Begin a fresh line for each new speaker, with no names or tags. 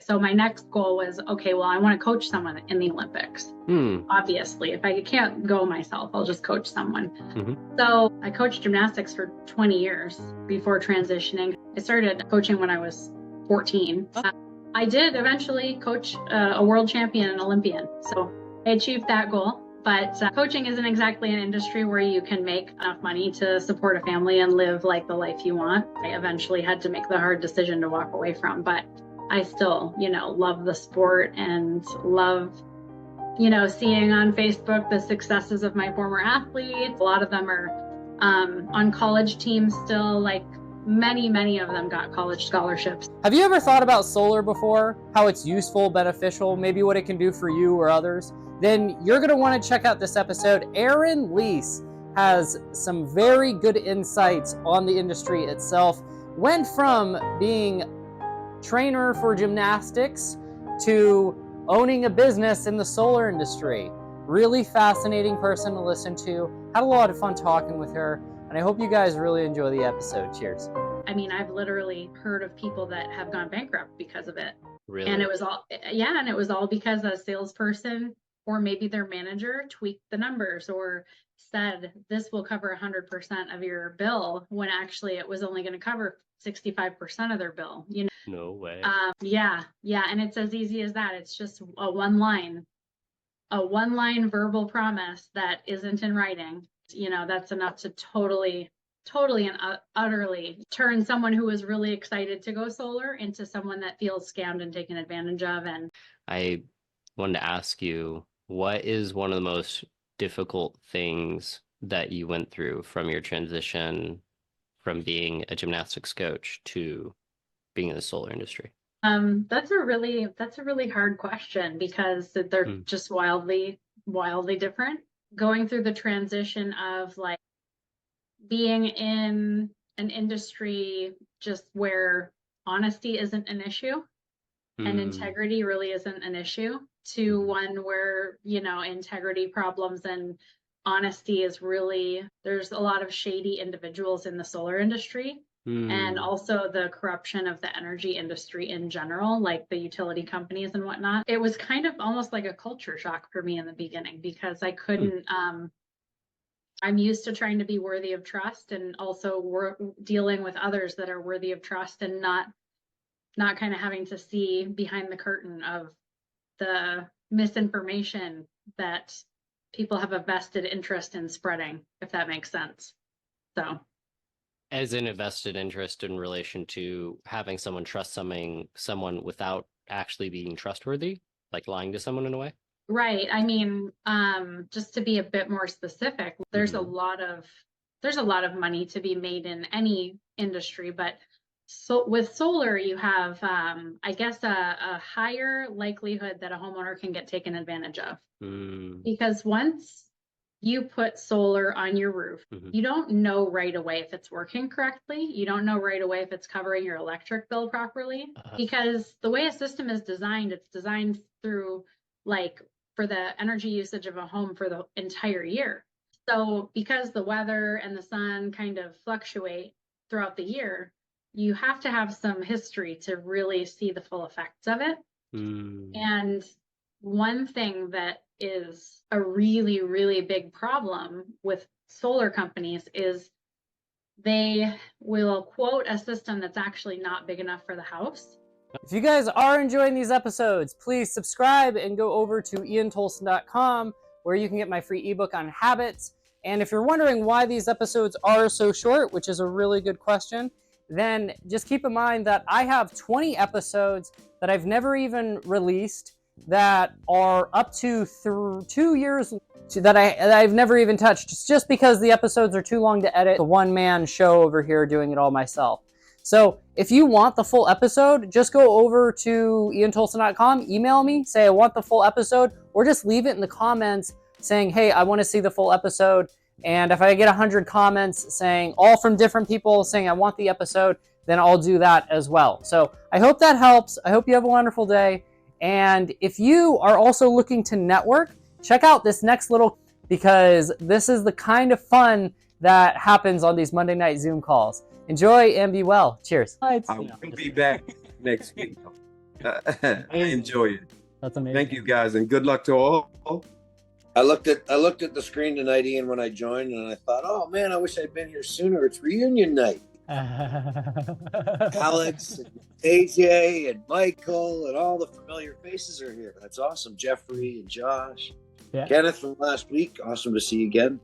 So my next goal was, okay, well, I want to coach someone in the Olympics. Obviously, if I can't go myself, I'll just coach someone. So I coached gymnastics for 20 years before transitioning. I started coaching when I was 14. I did eventually coach a world champion and Olympian. So I achieved that goal. But coaching isn't exactly an industry where you can make enough money to support a family and live like the life you want. I eventually had to make the hard decision to walk away from, but I still, love the sport and love, seeing on Facebook the successes of my former athletes. A lot of them are on college teams still, like many of them got college scholarships.
Have you ever thought about solar before? How it's useful, beneficial, maybe what it can do for you or others? Then you're going to want to check out this episode. Erin Leece has some very good insights on the industry itself. Went from being trainer for gymnastics to owning a business in the solar industry. Really fascinating person to listen to. Had a lot of fun talking with her, and I hope you guys really enjoy the episode. Cheers.
I mean, I've literally heard of people that have gone bankrupt because of it.
Really?
And it was all because a salesperson or maybe their manager tweaked the numbers or said this will cover 100% of your bill when actually it was only going to cover 65% of their bill.
No way.
Yeah. And it's as easy as that. It's just a one line verbal promise that isn't in writing. That's enough to totally and utterly turn someone who was really excited to go solar into someone that feels scammed and taken advantage of. And
I wanted to ask you, what is one of the most difficult things that you went through from your transition from being a gymnastics coach to being in the solar industry?
That's a really hard question because they're just wildly different. Going through the transition of like being in an industry just where honesty isn't an issue and integrity really isn't an issue, to one where, integrity problems and honesty is really, there's a lot of shady individuals in the solar industry. And also the corruption of the energy industry in general, like the utility companies and whatnot. It was kind of almost like a culture shock for me in the beginning because I couldn't, I'm used to trying to be worthy of trust and also dealing with others that are worthy of trust and not kind of having to see behind the curtain of the misinformation that people have a vested interest in spreading, if that makes sense. So.
As in a vested interest in relation to having someone trust someone without actually being trustworthy, like lying to someone in a way?
Right. I mean, just to be a bit more specific, there's a lot of money to be made in any industry, but so with solar, you have, I guess, a higher likelihood that a homeowner can get taken advantage of. Because once you put solar on your roof, you don't know right away if it's working correctly. You don't know right away if it's covering your electric bill properly. Because the way a system is designed, it's designed through like for the energy usage of a home for the entire year. So because the weather and the sun kind of fluctuate throughout the year, you have to have some history to really see the full effects of it. And one thing that is a really, really big problem with solar companies is they will quote a system that's actually not big enough for the house.
If you guys are enjoying these episodes, please subscribe and go over to iantolson.com where you can get my free ebook on habits. And if you're wondering why these episodes are so short, which is a really good question, then just keep in mind that I have 20 episodes that I've never even released that are up to 2 years that I've never even touched. It's just because the episodes are too long to edit. The one-man show over here doing it all myself. So if you want the full episode, just go over to iantolson.com, email me, say I want the full episode, or just leave it in the comments saying, hey, I want to see the full episode. And if I get 100 comments saying, all from different people saying I want the episode, then I'll do that as well. So I hope that helps. I hope you have a wonderful day. And if you are also looking to network, check out this next little, because this is the kind of fun that happens on these Monday night Zoom calls. Enjoy and be well. Cheers.
I will be back next week. I enjoy it.
That's amazing.
Thank you guys, and good luck to all.
I looked at the screen tonight, Ian, when I joined, and I thought, oh man, I wish I'd been here sooner. It's reunion night. Alex and AJ and Michael and all the familiar faces are here. That's awesome. Jeffrey and Josh.
Yeah.
Kenneth from last week. Awesome to see you again.